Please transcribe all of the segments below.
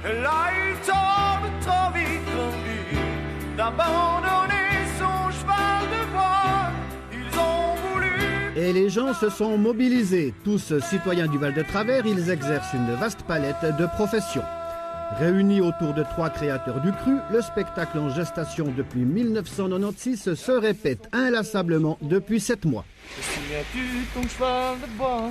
Là, il tombe trop vite conduit d'abandonner son cheval de bois. Ils ont voulu. Et les gens se sont mobilisés. Tous citoyens du Val-de-Travers, ils exercent une vaste palette de professions. Réunis autour de 3 créateurs du cru, le spectacle en gestation depuis 1996 se répète inlassablement depuis 7 mois. Te souviens-tu de ton cheval de bois?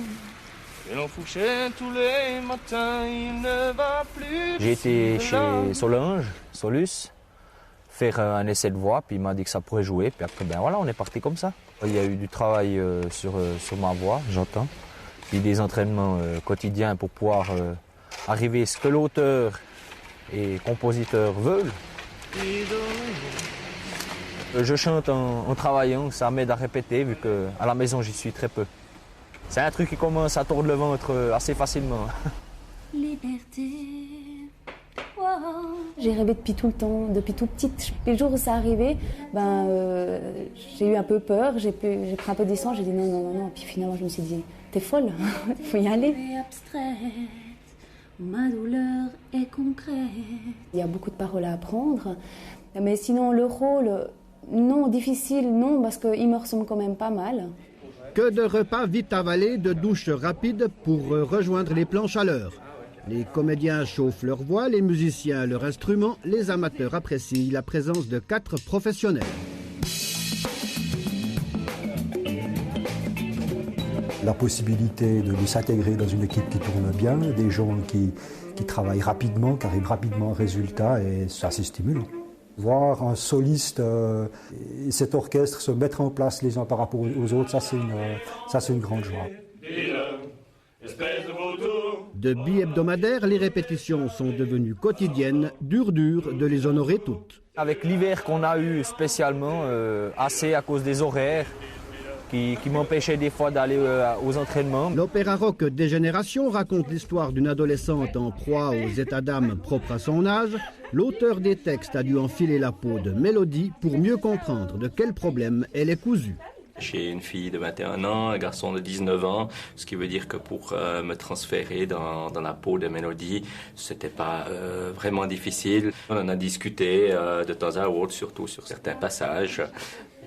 Et l'enfourchait tous les matins, il ne va plus. J'ai été chez Solus, faire un essai de voix, puis il m'a dit que ça pourrait jouer, puis après, ben voilà, on est parti comme ça. Il y a eu du travail sur ma voix, j'entends, puis des entraînements quotidiens pour pouvoir arriver à ce que l'auteur et compositeur veulent. Je chante en travaillant, ça m'aide à répéter, vu qu'à la maison, j'y suis très peu. C'est un truc qui commence à tordre le ventre assez facilement. Liberté. Wow. J'ai rêvé depuis tout le temps, depuis tout petite. Puis le jour où ça arrivait, j'ai eu un peu peur, j'ai pris un peu de distance, j'ai dit non. Puis finalement, je me suis dit, t'es folle, il faut y aller. Ma douleur est concrète. Il y a beaucoup de paroles à apprendre, mais sinon le rôle, non, difficile, non, parce qu'il me ressemble quand même pas mal. Que de repas vite avalés, de douches rapides pour rejoindre les planches à l'heure. Les comédiens chauffent leur voix, les musiciens leur instrument, les amateurs apprécient la présence de 4 professionnels. La possibilité de s'intégrer dans une équipe qui tourne bien, des gens qui travaillent rapidement, qui arrivent rapidement au résultat, et ça c'est stimulant. Voir un soliste et cet orchestre se mettre en place les uns par rapport aux autres, ça c'est une grande joie. De bi-hebdomadaires, les répétitions sont devenues quotidiennes, dur de les honorer toutes. Avec l'hiver qu'on a eu spécialement, assez à cause des horaires, qui m'empêchait des fois d'aller aux entraînements. L'opéra rock Dégénération raconte l'histoire d'une adolescente en proie aux états d'âme propres à son âge. L'auteur des textes a dû enfiler la peau de Mélodie pour mieux comprendre de quel problème elle est cousue. J'ai une fille de 21 ans, un garçon de 19 ans, ce qui veut dire que pour me transférer dans la peau de Mélodie, c'était pas vraiment difficile. On en a discuté de temps à autre, surtout sur certains passages,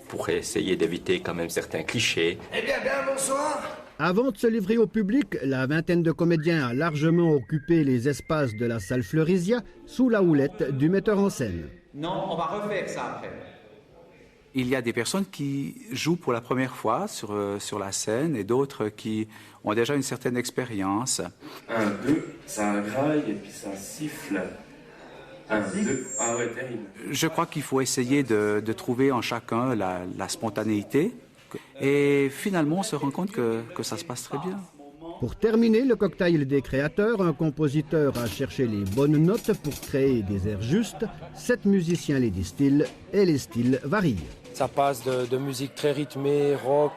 pour essayer d'éviter quand même certains clichés. Eh bien, bonsoir. Avant de se livrer au public, la vingtaine de comédiens a largement occupé les espaces de la salle Fleurisia sous la houlette du metteur en scène. Non, on va refaire ça après. Il y a des personnes qui jouent pour la première fois sur la scène et d'autres qui ont déjà une certaine expérience. 1, 2, ça graille et puis ça siffle. 1, 2, ah ouais, terrible. Je crois qu'il faut essayer de trouver en chacun la spontanéité et finalement on se rend compte que ça se passe très bien. Pour terminer le cocktail des créateurs, un compositeur a cherché les bonnes notes pour créer des airs justes. 7 musiciens les distillent et les styles varient. Ça passe de musique très rythmée, rock,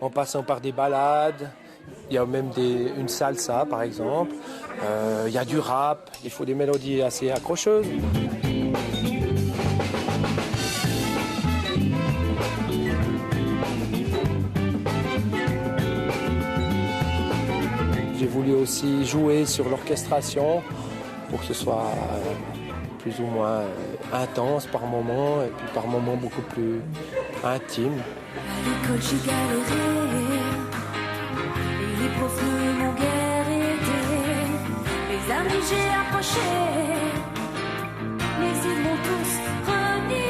en passant par des ballades. Il y a même une salsa par exemple. Il y a du rap, il faut des mélodies assez accrocheuses. J'ai voulu aussi jouer sur l'orchestration pour que ce soit plus ou moins intense par moment et puis par moment beaucoup plus intime. À l'école j'ai galéré, et les profs m'ont guère aidé. Les amis j'ai approché, mais ils m'ont tous renié.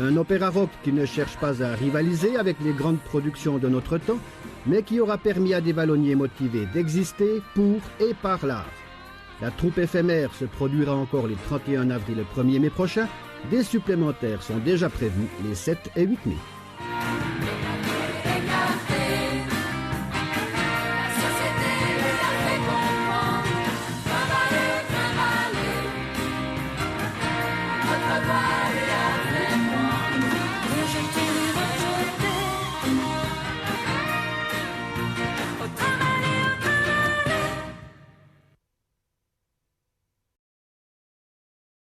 Un opéra rock qui ne cherche pas à rivaliser avec les grandes productions de notre temps, mais qui aura permis à des ballonniers motivés d'exister pour et par l'art. La troupe éphémère se produira encore les 31 avril et 1er mai prochains. Des supplémentaires sont déjà prévus les 7 et 8 mai. Bye.